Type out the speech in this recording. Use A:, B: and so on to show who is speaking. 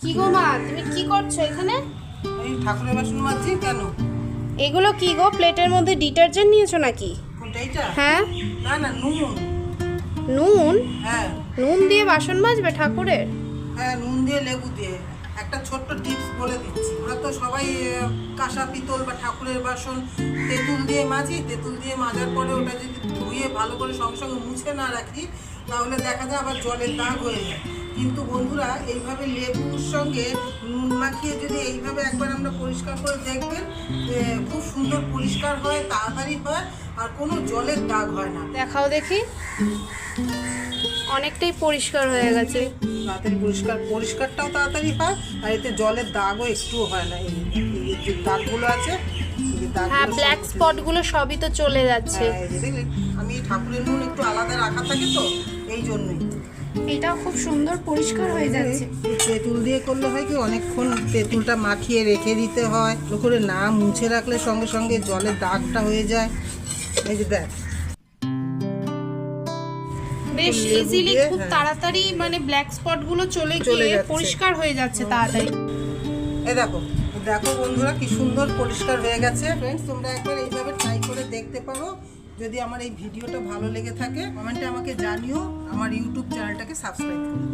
A: কি গো মা, তুমি কি করছো এখানে?
B: এই ঠাকুরের বাসন মাজছি। কেন?
A: এগুলো কি গো, প্লেটের মধ্যে ডিটারজেন্ট নিয়েছো নাকি?
B: কোনটা এটা?
A: হ্যাঁ।
B: না না, নুন।
A: নুন?
B: হ্যাঁ
A: নুন দিয়ে বাসন মাজবে ঠাকুরের?
B: হ্যাঁ, নুন দিয়ে লেবু দিয়ে। একটা ছোট্ট টিপস বলে দিচ্ছি। আমরা তো সবাই কাঁসা পিতল বা ঠাকুরের বাসন তেঁতুল দিয়ে মাজি। তেঁতুল দিয়ে মাজার পরে ওটা যদি ধুয়ে ভালো করে সঙ্গে সঙ্গে মুছে না রাখি, তাহলে দেখা যায় আবার জলের দাগ হয়ে যায়। কিন্তু বন্ধুরা, এইভাবে লেবুর সঙ্গে নুন মাখিয়ে যদি এইভাবে একবার আমরা পরিষ্কার করে দেখবেন, খুব সুন্দর পরিষ্কার হয়, তাড়াতাড়ি হয়, আর কোনো জলের দাগ হয় না।
A: দেখাও দেখি। অনেকটাই পরিষ্কার হয়ে গেছে।
B: তাড়াতাড়ি পরিষ্কারটাও তাড়াতাড়ি হয়, আর এতে জলের দাগও একটুও হয় না। এই যে দাগগুলো আছে,
A: হ্যাঁ, ব্ল্যাক স্পটগুলো সবই তো চলে যাচ্ছে।
B: দেখলেন, আমি এই ঠাকুরের নুন একটু আলাদা রাখা থাকে তো, এই জন্যই।
A: এটাও খুব সুন্দর পরিষ্কার হয়ে যাচ্ছে।
B: তেঁতুল দিয়ে করলে হয় কি, অনেকক্ষণ তেঁতুলটা মাখিয়ে রেখে দিতে হয়। ভালো করে না মুছে রাখলে সঙ্গে সঙ্গে জলের দাগটা হয়ে যায়। এই যে দেখ,
A: বেশ ইজিলি, খুব তাড়াতাড়ি মানে ব্ল্যাক স্পটগুলো চলে গিয়ে পরিষ্কার হয়ে যাচ্ছে তাড়াতাড়ি।
B: এই দেখো দেখো বন্ধুরা, কি সুন্দর পরিষ্কার হয়ে গেছে। ফ্রেন্ডস, তোমরা একবার এইভাবে ট্রাই করে দেখতে পারো। যদি আমার এই ভিডিওটা ভালো লেগে থাকে, কমেন্টে আমাকে জানিও। আমার ইউটিউব চ্যানেলটাকে সাবস্ক্রাইব করো।